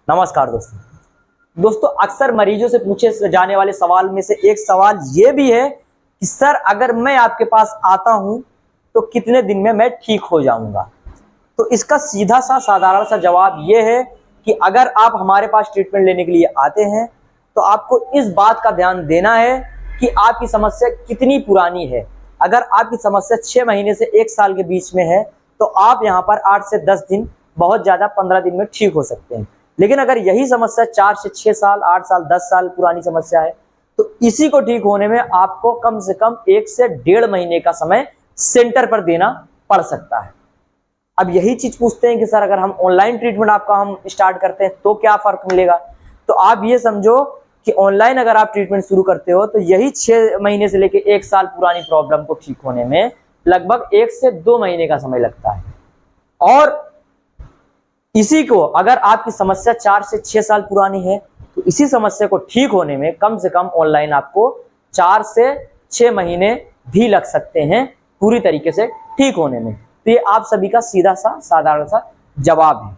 नमस्कार दोस्तों अक्सर मरीजों से पूछे जाने वाले सवाल में से एक सवाल ये भी है कि सर अगर मैं आपके पास आता हूं तो कितने दिन में मैं ठीक हो जाऊंगा। तो इसका सीधा सा साधारण सा जवाब ये है कि अगर आप हमारे पास ट्रीटमेंट लेने के लिए आते हैं तो आपको इस बात का ध्यान देना है कि आपकी समस्या कितनी पुरानी है। अगर आपकी समस्या 6 महीने से 1 साल के बीच में है तो आप यहाँ पर 8 से 10 दिन, बहुत ज़्यादा 15 दिन में ठीक हो सकते हैं। लेकिन अगर यही समस्या 4 से 6 साल, 8 साल, 10 साल पुरानी समस्या है तो इसी को ठीक होने में आपको कम से कम 1 से 1.5 महीने का समय सेंटर पर देना पड़ सकता है। अब यही चीज पूछते हैं कि सर अगर हम ऑनलाइन ट्रीटमेंट आपका हम स्टार्ट करते हैं तो क्या फर्क मिलेगा। तो आप ये समझो कि ऑनलाइन अगर आप ट्रीटमेंट शुरू करते हो तो यही 6 महीने से लेकर 1 साल पुरानी प्रॉब्लम को ठीक होने में लगभग 1 से 2 महीने का समय लगता है। और इसी को अगर आपकी समस्या 4 से 6 साल पुरानी है तो इसी समस्या को ठीक होने में कम से कम ऑनलाइन आपको 4 से 6 महीने भी लग सकते हैं पूरी तरीके से ठीक होने में। तो ये आप सभी का सीधा सा साधारण सा जवाब है।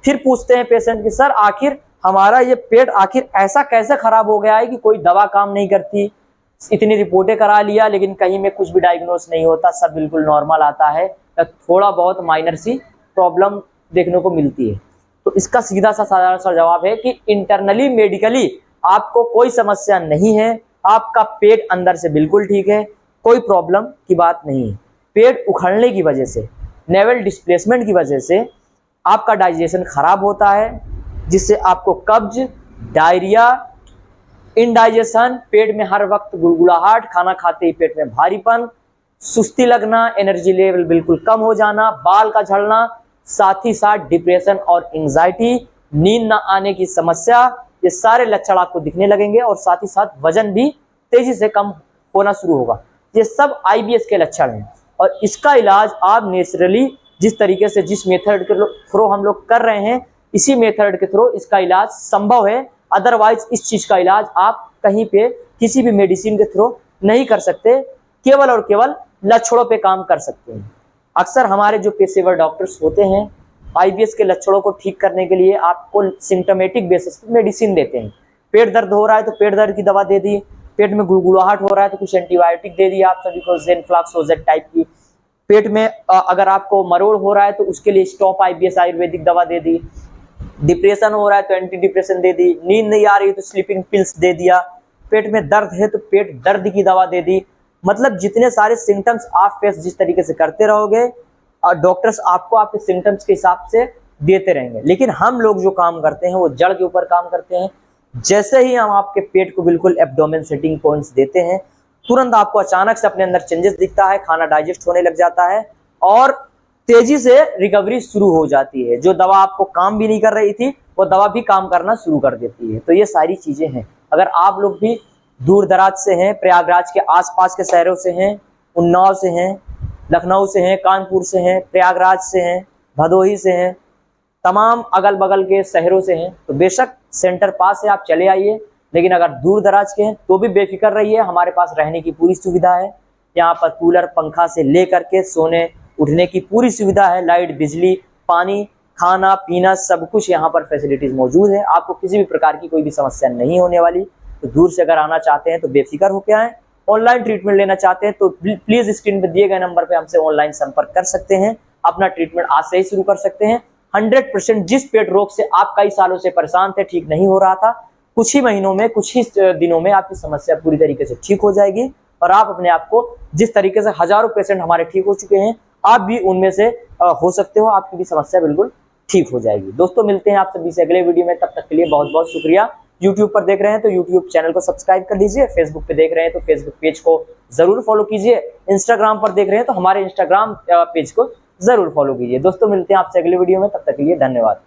फिर पूछते हैं पेशेंट कि सर आखिर हमारा ये पेट आखिर ऐसा कैसे खराब हो गया है कि कोई दवा काम नहीं करती, इतनी रिपोर्टें करा लिया लेकिन कहीं में कुछ भी डायग्नोस नहीं होता, सब बिल्कुल नॉर्मल आता है, थोड़ा बहुत माइनर सी प्रॉब्लम देखने को मिलती है। तो इसका सीधा सा साधारण सा जवाब है कि इंटरनली मेडिकली आपको कोई समस्या नहीं है, आपका पेट अंदर से बिल्कुल ठीक है, कोई प्रॉब्लम की बात नहीं है। पेट उखड़ने की वजह से, नेवल डिस्प्लेसमेंट की वजह से आपका डाइजेशन खराब होता है, जिससे आपको कब्ज, डायरिया, इनडाइजेशन, पेट में हर वक्त गुड़गुड़ाहट, खाना खाते ही पेट में भारीपन, सुस्ती लगना, एनर्जी लेवल बिल्कुल कम हो जाना, बाल का झड़ना, साथ ही साथ डिप्रेशन और एंजाइटी, नींद ना आने की समस्या, ये सारे लक्षण आपको दिखने लगेंगे। और साथ ही साथ वजन भी तेजी से कम होना शुरू होगा। ये सब आईबीएस के लक्षण हैं और इसका इलाज आप नेचुरली जिस तरीके से, जिस मेथड के थ्रू हम लोग कर रहे हैं, इसी मेथड के थ्रू इसका इलाज संभव है। अदरवाइज इस चीज का इलाज आप कहीं पे किसी भी मेडिसिन के थ्रू नहीं कर सकते, केवल और केवल लक्षणों पे काम कर सकते हैं। अक्सर हमारे जो पेशेवर डॉक्टर्स होते हैं आईबीएस के लक्षणों को ठीक करने के लिए आपको सिम्टोमेटिक बेसिस पे मेडिसिन देते हैं। पेट दर्द हो रहा है तो पेट दर्द की दवा दे दी, पेट में गुड़गुड़ाहट हो रहा है तो कुछ एंटीबायोटिक दे दी आप सभी को, ज़ेनफ्लॉक्सोजेड टाइप की। पेट में अगर आपको मरोड़ हो रहा है तो उसके लिए स्टॉप आईबीएस आयुर्वेदिक दवा दे दी, डिप्रेशन हो रहा है तो एंटी डिप्रेशन दे दी, नींद नहीं आ रही तो स्लीपिंग पिल्स दे दिया, पेट में दर्द है तो पेट दर्द की दवा दे दी। मतलब जितने सारे सिम्टम्स आप फेस जिस तरीके से करते रहोगे डॉक्टर्स आपको आपके सिम्टम्स के हिसाब से देते रहेंगे। लेकिन हम लोग जो काम करते हैं वो जड़ के ऊपर काम करते हैं। जैसे ही हम आपके पेट को बिल्कुल एब्डोमेन सेटिंग पॉइंट्स देते हैं, तुरंत आपको अचानक से अपने अंदर चेंजेस दिखता है, खाना डाइजेस्ट होने लग जाता है और तेजी से रिकवरी शुरू हो जाती है। जो दवा आपको काम भी नहीं कर रही थी वो दवा भी काम करना शुरू कर देती है। तो ये सारी चीजें हैं। अगर आप लोग भी दूर दराज से हैं, प्रयागराज के आसपास के शहरों से हैं, उन्नाव से हैं, लखनऊ से हैं, कानपुर से हैं, प्रयागराज से हैं, भदोही से हैं, तमाम अगल बगल के शहरों से हैं, तो बेशक सेंटर पास है, आप चले आइए। लेकिन अगर दूर दराज के हैं तो भी बेफिक्र रहिए, हमारे पास रहने की पूरी सुविधा है। यहाँ पर कूलर, पंखा से लेकर के सोने उठने की पूरी सुविधा है, लाइट, बिजली, पानी, खाना पीना सब कुछ यहाँ पर फैसिलिटीज मौजूद है। आपको किसी भी प्रकार की कोई भी समस्या नहीं होने वाली। तो दूर से अगर आना चाहते हैं तो बेफिक्र होकर आएँ। ऑनलाइन ट्रीटमेंट लेना चाहते हैं तो प्लीज स्क्रीन पर दिए गए नंबर पे हमसे ऑनलाइन संपर्क कर सकते हैं। अपना ट्रीटमेंट आज से ही शुरू कर सकते हैं। 100% जिस पेट रोग से आप कई सालों से परेशान थे, ठीक नहीं हो रहा था, कुछ ही महीनों में, कुछ ही दिनों में आपकी समस्या पूरी तरीके से ठीक हो जाएगी। और आप अपने आप को जिस तरीके से हजारों पेशेंट हमारे ठीक हो चुके हैं, आप भी उनमें से हो सकते हो, आपकी भी समस्या बिल्कुल ठीक हो जाएगी। दोस्तों मिलते हैं आप सभी से अगले वीडियो में, तब तक के लिए बहुत बहुत शुक्रिया। यूट्यूब पर देख रहे हैं तो यूट्यूब चैनल को सब्सक्राइब कर लीजिए, फेसबुक पे देख रहे हैं तो फेसबुक पेज को जरूर फॉलो कीजिए, इंस्टाग्राम पर देख रहे हैं तो हमारे इंस्टाग्राम पेज को जरूर फॉलो कीजिए। दोस्तों मिलते हैं आपसे अगले वीडियो में, तब तक के लिए धन्यवाद।